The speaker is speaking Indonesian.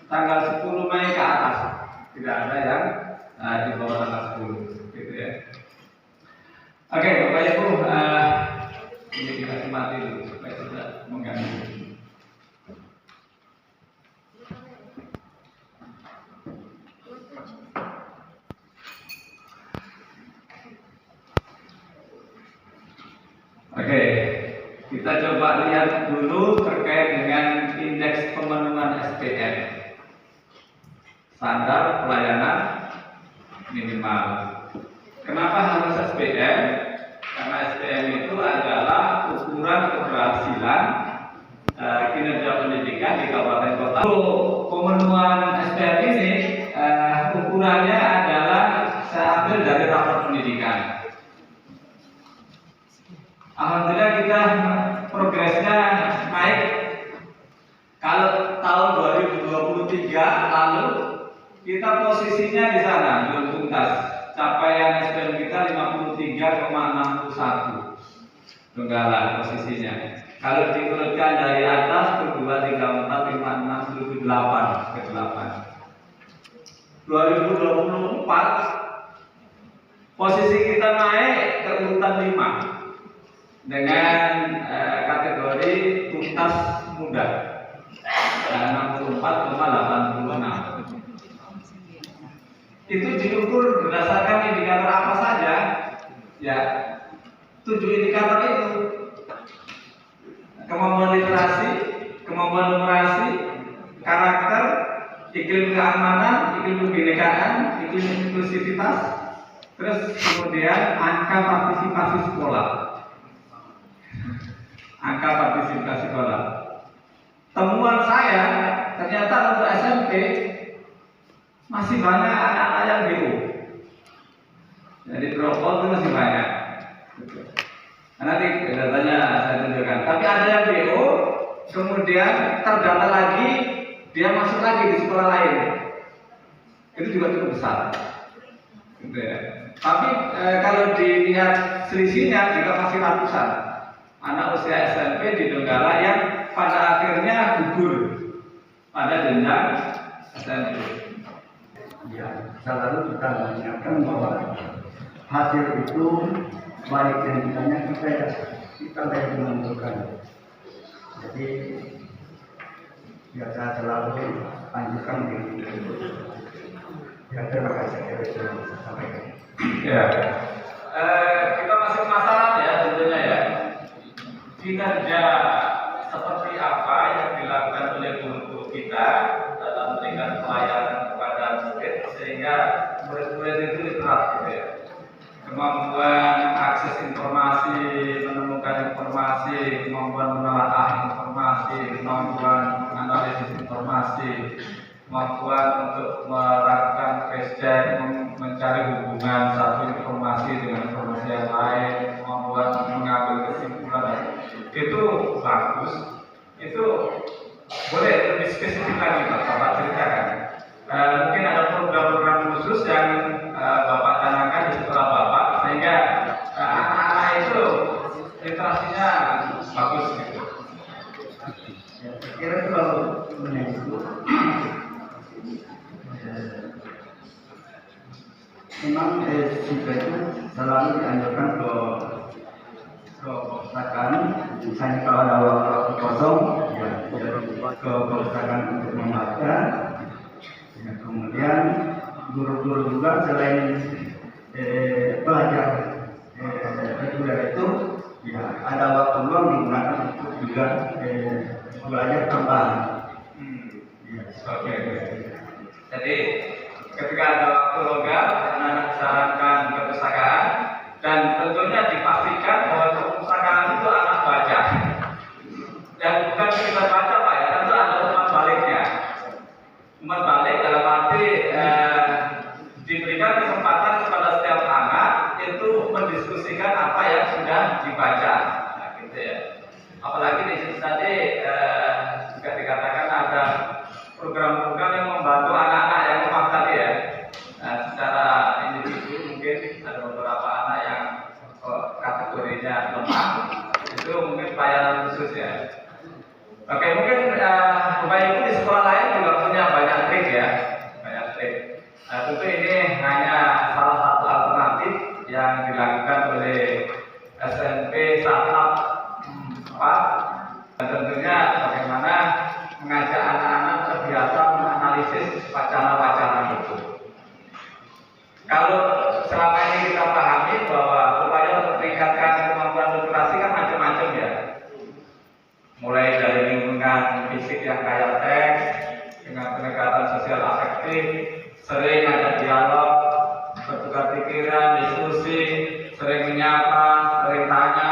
tanggal 10 Mei ke atas, tidak ada yang di bawah tanggal 10, gitu ya. Oke, Bapak Ibu, ini dikasih mati dulu supaya tidak mengganggu. Oke, kita coba lihat dulu terkait dengan indeks pemenuhan SPM, standar pelayanan minimal. Kenapa harus SPM? Karena SPM itu adalah ukuran keberhasilan kinerja pendidikan di kabupaten kota. Pemenuhan SPM ini ukurannya adalah saya ambil dari rapor pendidikan. Alhamdulillah kita progresnya naik. Kalau tahun 2023 lalu kita posisinya di sana belum tuntas. Capaian SPM kita 53,61 Donggala posisinya. Kalau diurutkan dari atas ke 2, 3, 4, 5, 6, 7, 8 ke 8. 2024 posisi kita naik ke urutan 5 dengan kategori tuntas muda 64,86. Itu diukur berdasarkan indikator apa saja? Ya, 7 indikator itu: kemampuan literasi, kemampuan numerasi, karakter, iklim keamanan, iklim kebinekaan, iklim inklusivitas, terus kemudian angka partisipasi sekolah. Angka partisipasi sekolah. Temuan saya ternyata untuk SMP masih banyak anak-anak yang BO. Jadi dropouts itu masih banyak. Nanti datanya saya tunjukkan. Tapi ada yang BO, kemudian terdata lagi dia masuk lagi di sekolah lain. Itu juga cukup besar. Gitu ya. Tapi kalau dilihat selisihnya juga masih ratusan anak usia SMP di Donggala yang pada akhirnya gugur pada jenjang SMP. Ya, selalu kita mengingatkan bahwa hasil itu baik dan tidaknya kita yang menentukan. Jadi ya saya selalu lanjutkan begini. Ya, terima kasih saya sampaikan. Ya, kita masih penasaran ya tentunya ya, kinerja seperti apa yang dilakukan oleh guru-guru kita dalam memberikan pelayanan kepada murid sehingga murid-murid itu literat gitu ya. Kemampuan akses informasi, menemukan informasi, kemampuan menelaah informasi, kemampuan menganalisis informasi, kemampuan untuk melakukan cross check, mencari hubungan satu informasi dengan informasi yang lain, kemampuan mengambil kesimpulan, itu bagus. Itu boleh lebih spesifik lagi Bapak ceritakan. Mungkin ada program-program khusus yang Bapak tanamkan di sekolah Bapak sehingga anak-anak itu literasinya bagus gitu. Ya, kira kalau itu memang siswa itu selalu dianjurkan ke perpustakaan, misalnya kalau ada waktu kosong ya ke perpustakaan untuk membaca. Ya, kemudian guru-guru juga selain belajar reguler itu ya ada waktu luang digunakan untuk juga belajar tambahan. Oke. Jadi ketika ada waktu longgar, anak-anak disarankan ke perpustakaan dan tentunya dipastikan bahwa perpustakaan itu anak baca. Dan bukan sekedar baca Pak ya, tentu ada umpan baliknya. Umpan balik dalam arti diberikan kesempatan kepada setiap anak itu mendiskusikan apa yang sudah dibaca. Nah, gitu ya. Apalagi di sini tadi juga dikatakan ada program-program yang membantu anak-anak yang lemah tadi ya. Nah, secara individu mungkin ada beberapa anak yang kategorinya lemah, itu mungkin pelayanan khusus ya. Oke, mungkin Bapak Ibu di sekolah lain atas perintahnya